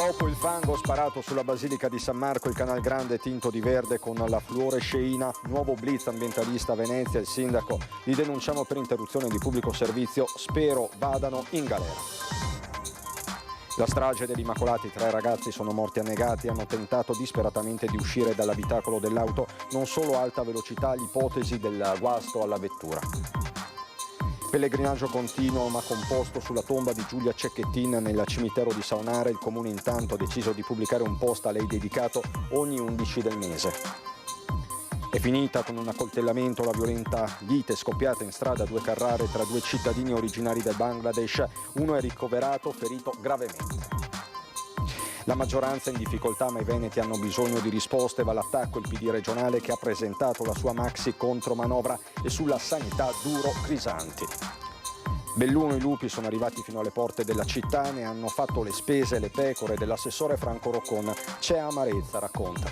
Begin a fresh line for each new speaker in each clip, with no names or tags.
Dopo il fango sparato sulla Basilica di San Marco, il Canal Grande tinto di verde con la fluoresceina, nuovo blitz ambientalista a Venezia, il sindaco: li denunciamo per interruzione di pubblico servizio, spero vadano in galera. La strage degli Immacolati, 3 ragazzi sono morti annegati, hanno tentato disperatamente di uscire dall'abitacolo dell'auto, non solo a alta velocità, l'ipotesi del guasto alla vettura. Pellegrinaggio continuo ma composto sulla tomba di Giulia Cecchettin nel cimitero di Saonare. Il comune intanto ha deciso di pubblicare un post a lei dedicato ogni 11 del mese. È finita con un accoltellamento la violenta lite scoppiata in strada a 2 Carrare tra 2 cittadini originari del Bangladesh. Uno è ricoverato, ferito gravemente. La maggioranza è in difficoltà, ma i veneti hanno bisogno di risposte. Va all'attacco il PD regionale che ha presentato la sua maxi contromanovra, e sulla sanità duro Crisanti. Belluno, i lupi sono arrivati fino alle porte della città, ne hanno fatto le spese le pecore dell'assessore Franco Roccon. C'è amarezza, racconta.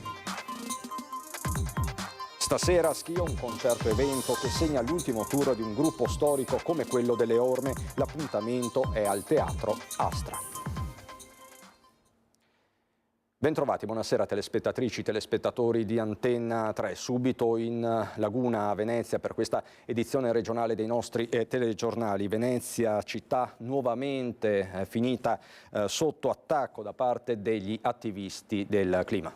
Stasera a Schio un concerto evento che segna l'ultimo tour di un gruppo storico come quello delle Orme. L'appuntamento è al Teatro Astra. Bentrovati, buonasera telespettatrici, telespettatori di Antenna 3. Subito in Laguna a Venezia per questa edizione regionale dei nostri telegiornali. Venezia, città nuovamente finita sotto attacco da parte degli attivisti del clima.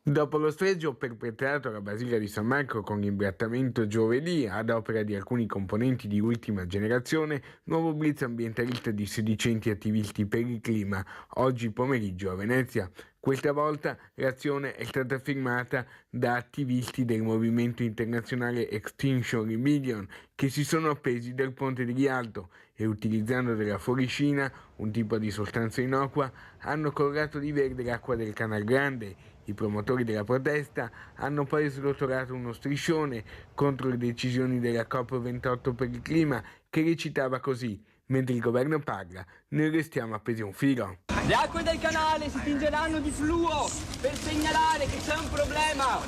Dopo lo sfregio perpetrato alla Basilica di San Marco con l'imbrattamento giovedì ad opera di alcuni componenti di Ultima Generazione, nuovo blitz ambientalista di sedicenti attivisti per il clima oggi pomeriggio a Venezia. Questa volta l'azione è stata firmata da attivisti del movimento internazionale Extinction Rebellion che si sono appesi del ponte di Rialto e, utilizzando della fuoricina, un tipo di sostanza innocua, hanno colorato di verde l'acqua del Canal Grande. I promotori della protesta hanno poi srotolato uno striscione contro le decisioni della COP28 per il clima che recitava così: mentre il governo parla, noi restiamo appesi a un filo.
Le acque del canale si tingeranno di fluo per segnalare che c'è un problema.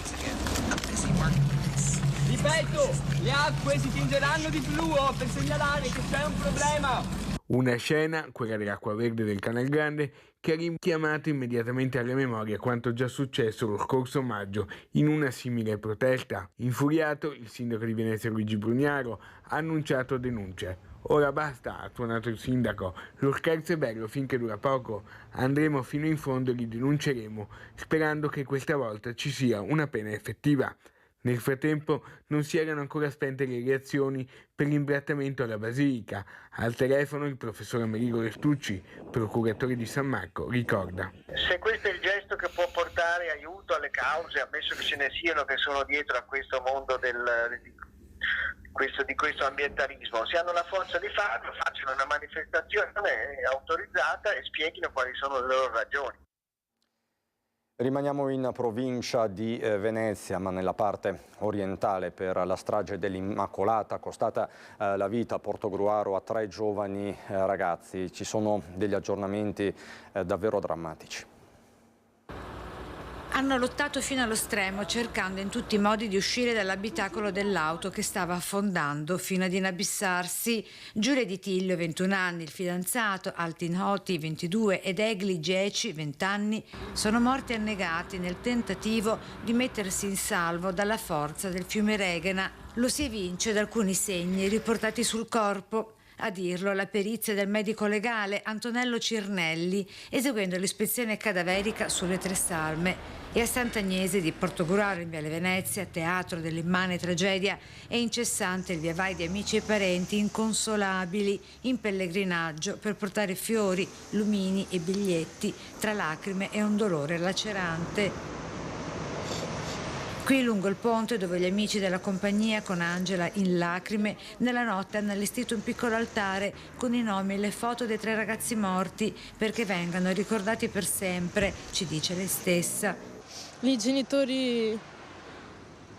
Ripeto, le acque si tingeranno di fluo per segnalare che c'è un problema.
Una scena, quella dell'acqua verde del Canal Grande, che ha richiamato immediatamente alla memoria quanto già successo lo scorso maggio in una simile protesta. Infuriato, il sindaco di Venezia Luigi Brugnaro ha annunciato denunce. Ora basta, ha tuonato il sindaco, lo scherzo è bello finché dura poco, andremo fino in fondo e li denunceremo, sperando che questa volta ci sia una pena effettiva. Nel frattempo non si erano ancora spente le reazioni per l'imbrattamento alla Basilica. Al telefono il professor Amerigo Restucci, procuratore di San Marco, ricorda:
se questo è il gesto che può portare aiuto alle cause, ammesso che ce ne siano che sono dietro a questo mondo di questo ambientalismo, se hanno la forza di farlo, facciano una manifestazione autorizzata e spieghino quali sono le loro ragioni.
Rimaniamo in provincia di Venezia, ma nella parte orientale, per la strage dell'Immacolata, costata la vita a Portogruaro a 3 giovani ragazzi. Ci sono degli aggiornamenti davvero drammatici.
Hanno lottato fino allo stremo, cercando in tutti i modi di uscire dall'abitacolo dell'auto che stava affondando fino ad inabissarsi. Giulia Di Tiglio, 21 anni, il fidanzato, Altin Hoti, 22, ed Egli Geci, 20 anni, sono morti annegati nel tentativo di mettersi in salvo dalla forza del fiume Regena. Lo si evince da alcuni segni riportati sul corpo. A dirlo la perizia del medico legale Antonello Cirnelli, eseguendo l'ispezione cadaverica sulle 3 salme. E a Sant'Agnese di Portogruaro, in Viale Venezia, teatro dell'immane tragedia, è incessante il viavai di amici e parenti inconsolabili in pellegrinaggio per portare fiori, lumini e biglietti tra lacrime e un dolore lacerante. Qui lungo il ponte, dove gli amici della compagnia, con Angela in lacrime, nella notte hanno allestito un piccolo altare con i nomi e le foto dei 3 ragazzi morti perché vengano ricordati per sempre, ci dice lei stessa.
I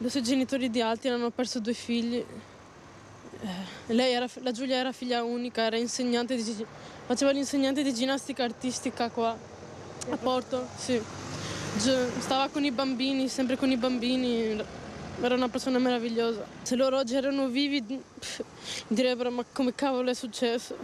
suoi genitori di Altin hanno perso 2 figli. La Giulia era figlia unica, era faceva l'insegnante di ginnastica artistica qua a Porto, sì. Stava con i bambini, sempre con i bambini, era una persona meravigliosa. Se loro oggi erano vivi direbbero: ma come cavolo è successo?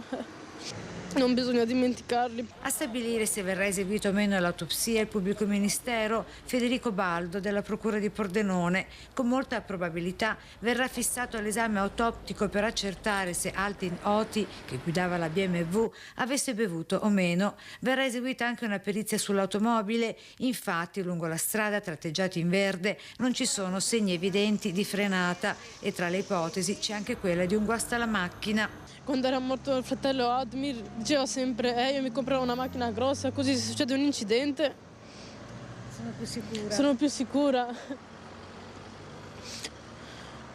non bisogna dimenticarli.
A stabilire se verrà eseguito o meno l'autopsia il pubblico ministero Federico Baldo della Procura di Pordenone. Con molta probabilità verrà fissato l'esame autoptico per accertare se Altin Oti, che guidava la BMW, avesse bevuto o meno. Verrà eseguita anche una perizia sull'automobile. Infatti, lungo la strada tratteggiata in verde non ci sono segni evidenti di frenata e tra le ipotesi c'è anche quella di un guasto alla macchina.
Quando era morto il fratello Admir diceva sempre io mi comprerò una macchina grossa, così se succede un incidente sono più sicura.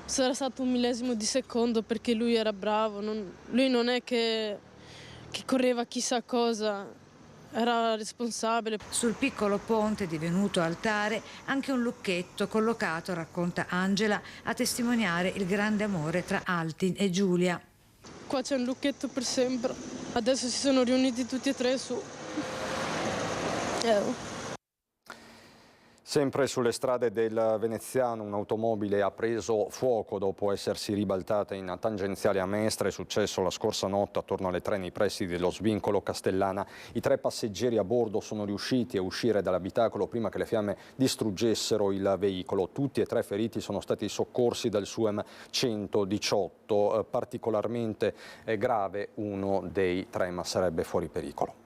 Sarà stato un millesimo di secondo perché lui era bravo, lui non è che correva chissà cosa, era responsabile.
Sul piccolo ponte divenuto altare anche un lucchetto collocato, racconta Angela, a testimoniare il grande amore tra Altin e Giulia.
Qua c'è un lucchetto per sempre. Adesso si sono riuniti tutti e tre su.
Sempre sulle strade del Veneziano un'automobile ha preso fuoco dopo essersi ribaltata in tangenziale a Mestre. È successo la scorsa notte attorno alle 3 nei pressi dello svincolo Castellana. I 3 passeggeri a bordo sono riusciti a uscire dall'abitacolo prima che le fiamme distruggessero il veicolo. Tutti e 3 feriti sono stati soccorsi dal SUEM 118. Particolarmente grave uno dei 3, ma sarebbe fuori pericolo.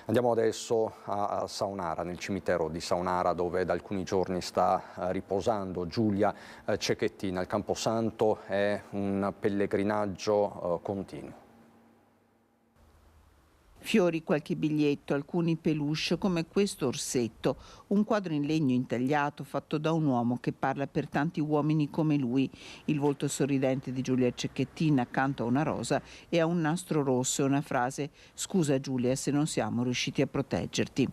Andiamo adesso a Saonara, nel cimitero di Saonara, dove da alcuni giorni sta riposando Giulia Cecchettin. Il Camposanto è un pellegrinaggio continuo.
Fiori, qualche biglietto, alcuni peluche come questo orsetto, un quadro in legno intagliato fatto da un uomo che parla per tanti uomini come lui. Il volto sorridente di Giulia Cecchettin accanto a una rosa e a un nastro rosso e una frase: "Scusa Giulia se non siamo riusciti a proteggerti".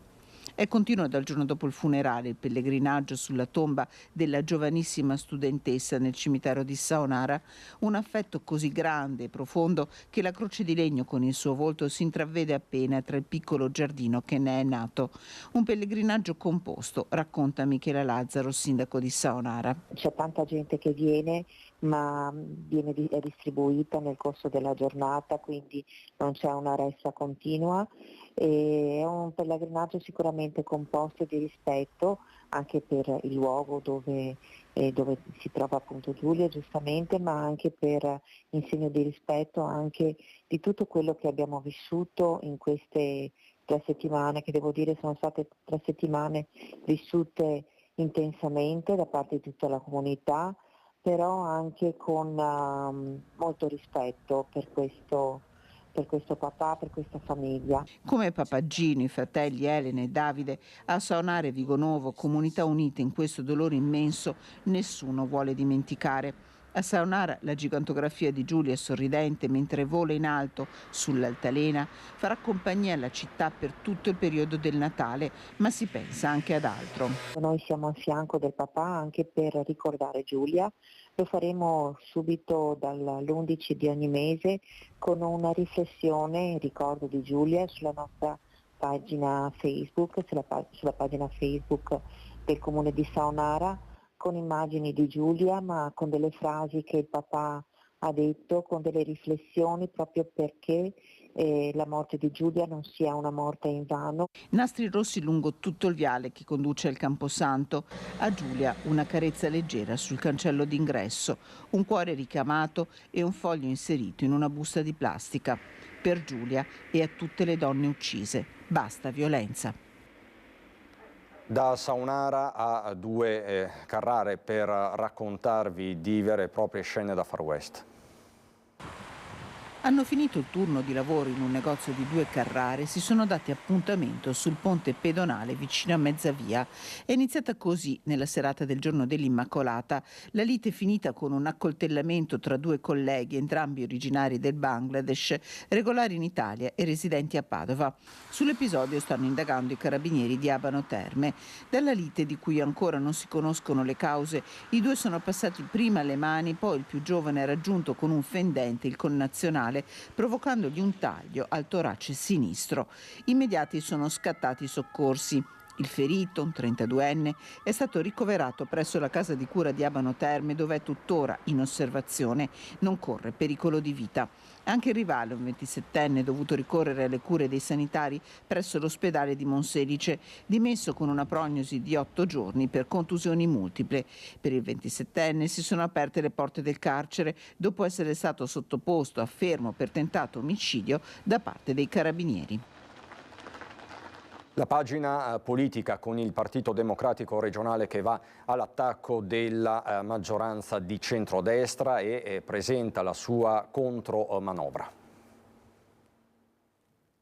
È continuo dal giorno dopo il funerale il pellegrinaggio sulla tomba della giovanissima studentessa nel cimitero di Saonara, un affetto così grande e profondo che la croce di legno con il suo volto si intravede appena tra il piccolo giardino che ne è nato. Un pellegrinaggio composto, racconta Michela Lazzaro, sindaco di Saonara.
C'è tanta gente che viene, ma è distribuita nel corso della giornata, quindi non c'è una ressa continua. È un pellegrinaggio sicuramente composto di rispetto anche per il luogo dove si trova appunto Giulia, giustamente, ma anche in segno di rispetto anche di tutto quello che abbiamo vissuto in queste 3 settimane, che devo dire sono state 3 settimane vissute intensamente da parte di tutta la comunità, però anche con molto rispetto per questo papà, per questa famiglia.
Come Papagino, i fratelli Elena e Davide, a Saonara e Vigonovo, comunità unite in questo dolore immenso, nessuno vuole dimenticare. A Saonara la gigantografia di Giulia sorridente mentre vola in alto sull'altalena farà compagnia alla città per tutto il periodo del Natale, ma si pensa anche ad altro.
Noi siamo a fianco del papà anche per ricordare Giulia. Lo faremo subito dall'11 di ogni mese con una riflessione in ricordo di Giulia sulla nostra pagina Facebook, sulla pagina Facebook del comune di Saonara, con immagini di Giulia, ma con delle frasi che il papà ha detto, con delle riflessioni proprio perché la morte di Giulia non sia una morte invano.
Nastri rossi lungo tutto il viale che conduce al Camposanto. A Giulia una carezza leggera sul cancello d'ingresso, un cuore ricamato e un foglio inserito in una busta di plastica. Per Giulia e a tutte le donne uccise. Basta violenza.
Da Saonara a 2 Carrare per raccontarvi di vere e proprie scene da Far West.
Hanno finito il turno di lavoro in un negozio di 2 Carrare e si sono dati appuntamento sul ponte pedonale vicino a Mezzavia. È iniziata così, nella serata del giorno dell'Immacolata, la lite finita con un accoltellamento tra 2 colleghi, entrambi originari del Bangladesh, regolari in Italia e residenti a Padova. Sull'episodio stanno indagando i carabinieri di Abano Terme. Dalla lite, di cui ancora non si conoscono le cause, i 2 sono passati prima alle mani, poi il più giovane ha raggiunto con un fendente il connazionale, provocandogli un taglio al torace sinistro. Immediati sono scattati i soccorsi. Il ferito, un 32enne, è stato ricoverato presso la casa di cura di Abano Terme, dove è tuttora in osservazione. Non corre pericolo di vita. Anche il rivale, un 27enne, è dovuto ricorrere alle cure dei sanitari presso l'ospedale di Monselice, dimesso con una prognosi di 8 giorni per contusioni multiple. Per il 27enne si sono aperte le porte del carcere dopo essere stato sottoposto a fermo per tentato omicidio da parte dei carabinieri.
La pagina politica con il Partito Democratico regionale che va all'attacco della maggioranza di centrodestra e presenta la sua contromanovra.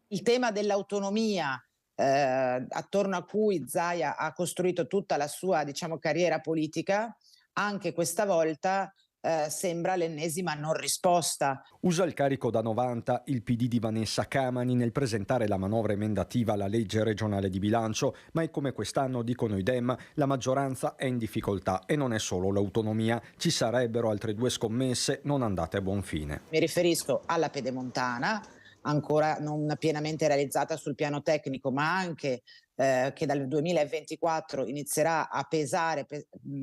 Il tema dell'autonomia, attorno a cui Zaia ha costruito tutta la sua, carriera politica, anche questa volta sembra l'ennesima non risposta.
Usa il carico da 90 il PD di Vanessa Camani nel presentare la manovra emendativa alla legge regionale di bilancio, ma è come quest'anno, dicono i Dem, la maggioranza è in difficoltà e non è solo l'autonomia, ci sarebbero altre 2 scommesse non andate a buon fine.
Mi riferisco alla Pedemontana, ancora non pienamente realizzata sul piano tecnico, ma anche che dal 2024 inizierà a pesare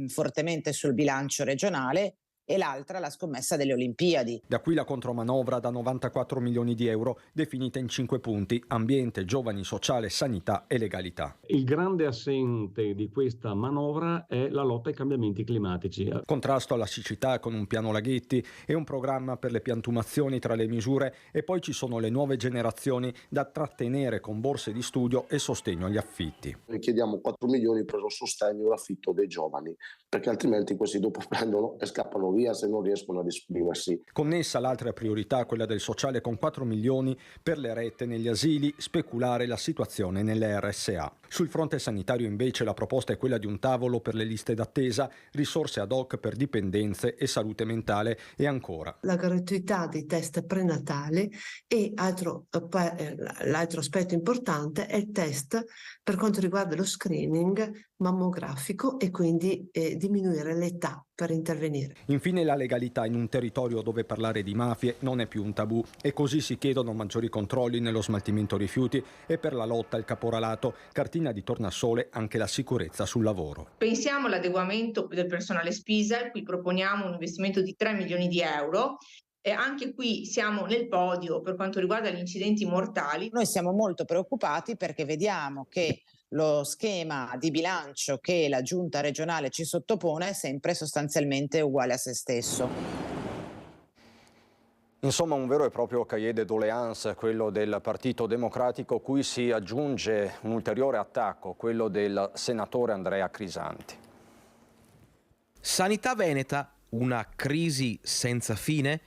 fortemente sul bilancio regionale, e l'altra la scommessa delle Olimpiadi.
Da qui la contromanovra da 94 milioni di euro, definita in 5 punti: ambiente, giovani, sociale, sanità e legalità.
Il grande assente di questa manovra è la lotta ai cambiamenti climatici.
Contrasto alla siccità con un piano laghetti e un programma per le piantumazioni tra le misure, e poi ci sono le nuove generazioni da trattenere con borse di studio e sostegno agli affitti.
Noi chiediamo 4 milioni per lo sostegno all'affitto dei giovani, perché altrimenti questi dopo prendono e scappano via se non riescono ad esprimersi.
Connessa l'altra priorità, quella del sociale, con 4 milioni per le rette negli asili, speculare la situazione nelle RSA. Sul fronte sanitario invece la proposta è quella di un tavolo per le liste d'attesa, risorse ad hoc per dipendenze e salute mentale, e ancora
la gratuità dei test prenatali, e l'altro aspetto importante è il test per quanto riguarda lo screening mammografico, e quindi diminuire l'età per intervenire.
Infine la legalità in un territorio dove parlare di mafie non è più un tabù, e così si chiedono maggiori controlli nello smaltimento rifiuti e per la lotta al caporalato, cartina di tornasole anche la sicurezza sul lavoro.
Pensiamo all'adeguamento del personale Spisa, qui proponiamo un investimento di 3 milioni di euro. E anche qui siamo nel podio per quanto riguarda gli incidenti mortali.
Noi siamo molto preoccupati perché vediamo che lo schema di bilancio che la giunta regionale ci sottopone è sempre sostanzialmente uguale a se stesso.
Insomma, un vero e proprio cahier de doléances, quello del Partito Democratico, cui si aggiunge un ulteriore attacco, quello del senatore Andrea Crisanti.
Sanità veneta, una crisi senza fine?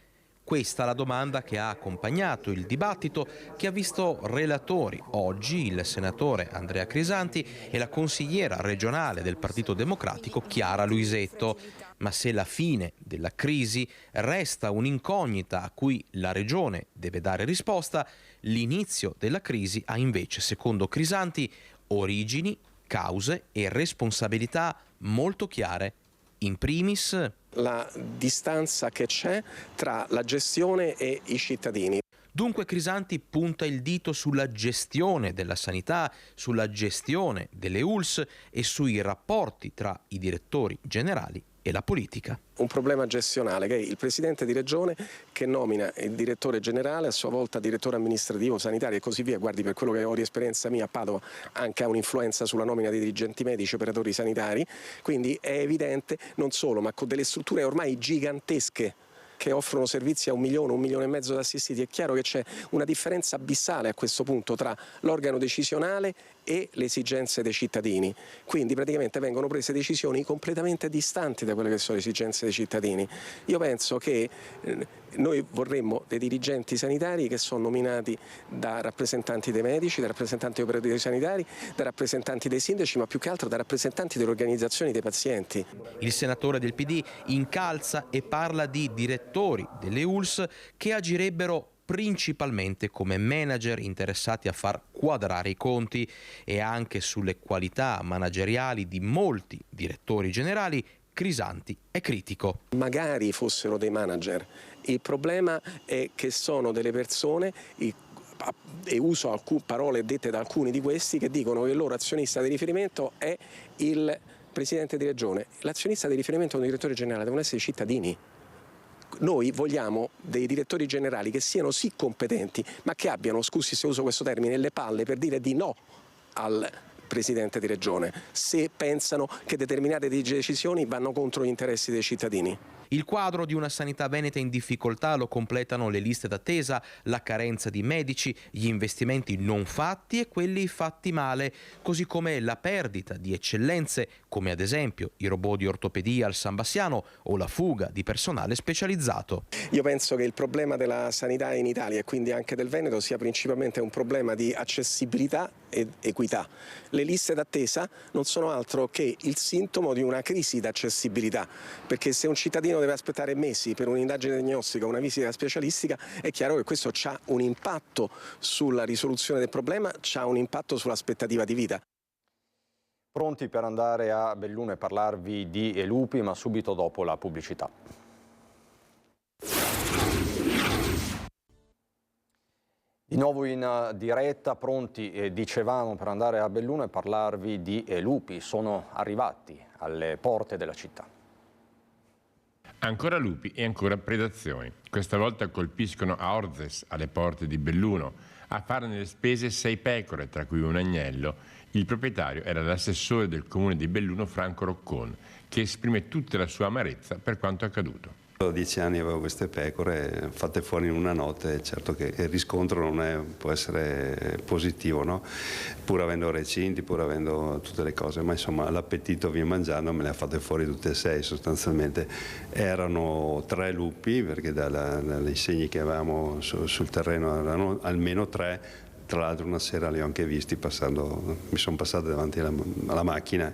Questa è la domanda che ha accompagnato il dibattito, che ha visto relatori oggi il senatore Andrea Crisanti e la consigliera regionale del Partito Democratico Chiara Luisetto. Ma se la fine della crisi resta un'incognita a cui la regione deve dare risposta, l'inizio della crisi ha invece, secondo Crisanti, origini, cause e responsabilità molto chiare. In primis
la distanza che c'è tra la gestione e i cittadini.
Dunque Crisanti punta il dito sulla gestione della sanità, sulla gestione delle ULSS e sui rapporti tra i direttori generali e la politica.
Un problema gestionale, che è il presidente di regione che nomina il direttore generale, a sua volta direttore amministrativo, sanitario e così via. Guardi, per quello che ho di esperienza mia a Padova, anche ha un'influenza sulla nomina dei dirigenti medici, operatori sanitari, quindi è evidente, non solo, ma con delle strutture ormai gigantesche che offrono servizi a 1 milione e mezzo di assistiti. È chiaro che c'è una differenza abissale a questo punto tra l'organo decisionale e le esigenze dei cittadini, quindi praticamente vengono prese decisioni completamente distanti da quelle che sono le esigenze dei cittadini. Io penso che noi vorremmo dei dirigenti sanitari che sono nominati da rappresentanti dei medici, da rappresentanti degli operatori sanitari, da rappresentanti dei sindaci, ma più che altro da rappresentanti delle organizzazioni dei pazienti.
Il senatore del PD incalza e parla di direttori delle ULSS che agirebbero principalmente come manager interessati a far quadrare i conti, e anche sulle qualità manageriali di molti direttori generali Crisanti è critico.
Magari fossero dei manager, il problema è che sono delle persone e uso alcune parole dette da alcuni di questi, che dicono che il loro azionista di riferimento è il presidente di regione. L'azionista di riferimento e un direttore generale devono essere i cittadini. Noi vogliamo dei direttori generali che siano sì competenti, ma che abbiano, scusi se uso questo termine, le palle per dire di no al presidente di regione, se pensano che determinate decisioni vanno contro gli interessi dei cittadini.
Il quadro di una sanità veneta in difficoltà lo completano le liste d'attesa, la carenza di medici, gli investimenti non fatti e quelli fatti male, così come la perdita di eccellenze come ad esempio i robot di ortopedia al San Bassiano o la fuga di personale specializzato.
Io penso che il problema della sanità in Italia e quindi anche del Veneto sia principalmente un problema di accessibilità ed equità. Le liste d'attesa non sono altro che il sintomo di una crisi d'accessibilità, perché se un cittadino deve aspettare mesi per un'indagine diagnostica o una visita specialistica, è chiaro che questo ha un impatto sulla risoluzione del problema, ha un impatto sull'aspettativa di vita.
Pronti per andare a Belluno e parlarvi di lupi, ma subito dopo la pubblicità. Di nuovo in diretta, pronti, dicevamo, per andare a Belluno e parlarvi di lupi. Sono arrivati alle porte della città.
Ancora lupi e ancora predazioni. Questa volta colpiscono a Orzes, alle porte di Belluno. A farne le spese 6 pecore, tra cui un agnello. Il proprietario era l'assessore del comune di Belluno, Franco Roccon, che esprime tutta la sua amarezza per quanto accaduto.
10 anni avevo queste pecore fatte fuori in una notte, certo che il riscontro non può essere positivo, no? Pur avendo recinti, pur avendo tutte le cose, ma insomma l'appetito via mangiando me le ha fatte fuori tutte e 6 sostanzialmente. Erano 3 lupi, perché dai segni che avevamo sul terreno erano almeno 3. Tra l'altro una sera li ho anche visti mi sono passate davanti alla macchina,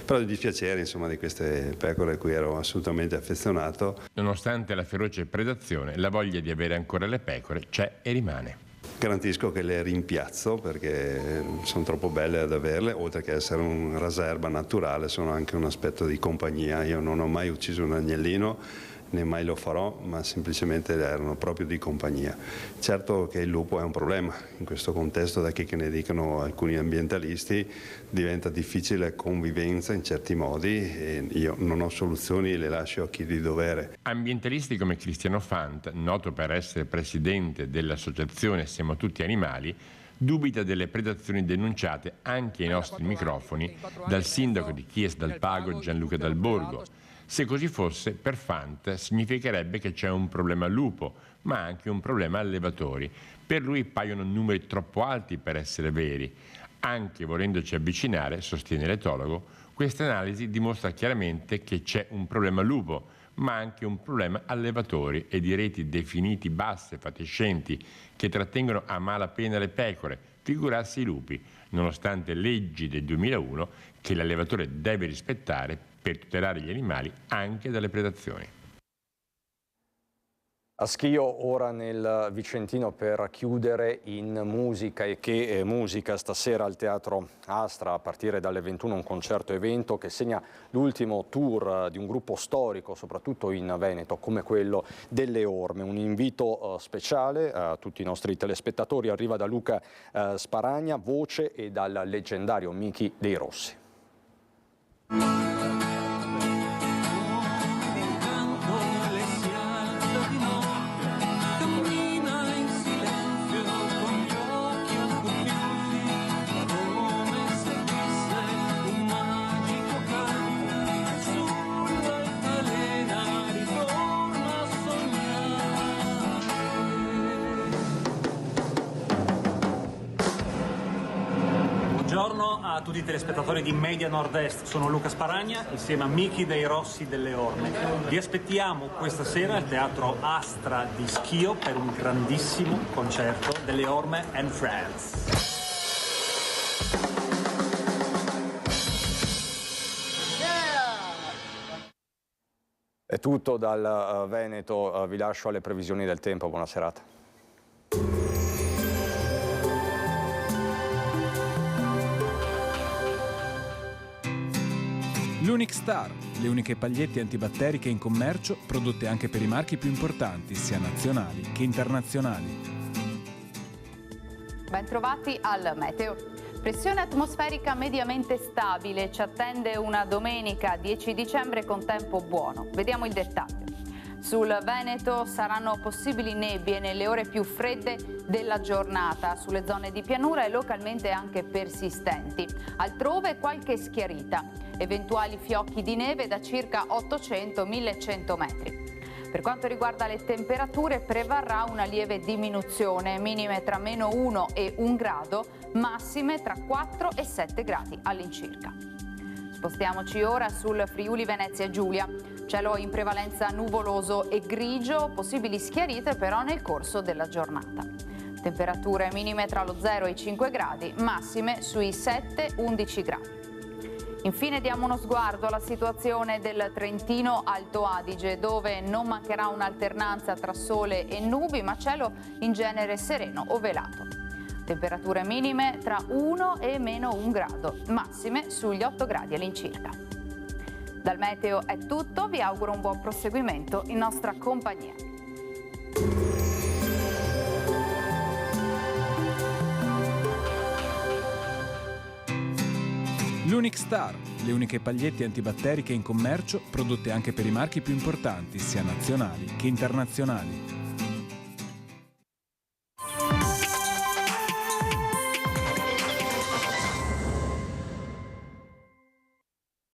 però il dispiacere insomma di queste pecore a cui ero assolutamente affezionato.
Nonostante la feroce predazione, la voglia di avere ancora le pecore c'è e rimane.
Garantisco che le rimpiazzo perché sono troppo belle ad averle, oltre che essere una riserva naturale, sono anche un aspetto di compagnia. Io non ho mai ucciso un agnellino, né mai lo farò, ma semplicemente erano proprio di compagnia. Certo che il lupo è un problema, in questo contesto, da che ne dicano alcuni ambientalisti, diventa difficile convivenza in certi modi e io non ho soluzioni e le lascio a chi di dovere.
Ambientalisti come Cristiano Fant, noto per essere presidente dell'associazione Siamo Tutti Animali, dubita delle predazioni denunciate anche ai nostri microfoni dal sindaco di Chies dal Pago Gianluca Dal Borgo. Se così fosse, per Fant significherebbe che c'è un problema lupo, ma anche un problema allevatori. Per lui paiono numeri troppo alti per essere veri. Anche volendoci avvicinare, sostiene l'etologo, questa analisi dimostra chiaramente che c'è un problema lupo, ma anche un problema allevatori e di reti definiti basse, fatiscenti, che trattengono a malapena le pecore, figurarsi i lupi, nonostante leggi del 2001 che l'allevatore deve rispettare per tutelare gli animali anche dalle predazioni.
A Schio, ora nel Vicentino, per chiudere in musica. E che musica stasera al Teatro Astra, a partire dalle 21, un concerto evento che segna l'ultimo tour di un gruppo storico, soprattutto in Veneto, come quello delle Orme. Un invito speciale a tutti i nostri telespettatori arriva da Luca Sparagna, voce, e dal leggendario Michi dei Rossi.
Buongiorno a tutti i telespettatori di Media Nord-Est, sono Luca Sparagna insieme a Michi dei Rossi delle Orme. Vi aspettiamo questa sera al Teatro Astra di Schio per un grandissimo concerto delle Orme and Friends.
È tutto dal Veneto, vi lascio alle previsioni del tempo, buona serata.
L'Unic Star, le uniche pagliette antibatteriche in commercio, prodotte anche per i marchi più importanti, sia nazionali che internazionali.
Bentrovati al meteo. Pressione atmosferica mediamente stabile, ci attende una domenica 10 dicembre con tempo buono. Vediamo il dettaglio. Sul Veneto saranno possibili nebbie nelle ore più fredde della giornata, sulle zone di pianura e localmente anche persistenti. Altrove qualche schiarita, eventuali fiocchi di neve da circa 800-1100 metri. Per quanto riguarda le temperature prevarrà una lieve diminuzione, minime tra -1 e 1 grado, massime tra 4 e 7 gradi all'incirca. Spostiamoci ora sul Friuli Venezia Giulia. Cielo in prevalenza nuvoloso e grigio, possibili schiarite però nel corso della giornata. Temperature minime tra lo 0 e i 5 gradi, massime sui 7-11 gradi. Infine diamo uno sguardo alla situazione del Trentino Alto Adige, dove non mancherà un'alternanza tra sole e nubi, ma cielo in genere sereno o velato. Temperature minime tra 1 e -1 grado, massime sugli 8 gradi all'incirca. Dal meteo è tutto, vi auguro un buon proseguimento in nostra compagnia.
L'Unic Star, le uniche pagliette antibatteriche in commercio, prodotte anche per i marchi più importanti, sia nazionali che internazionali.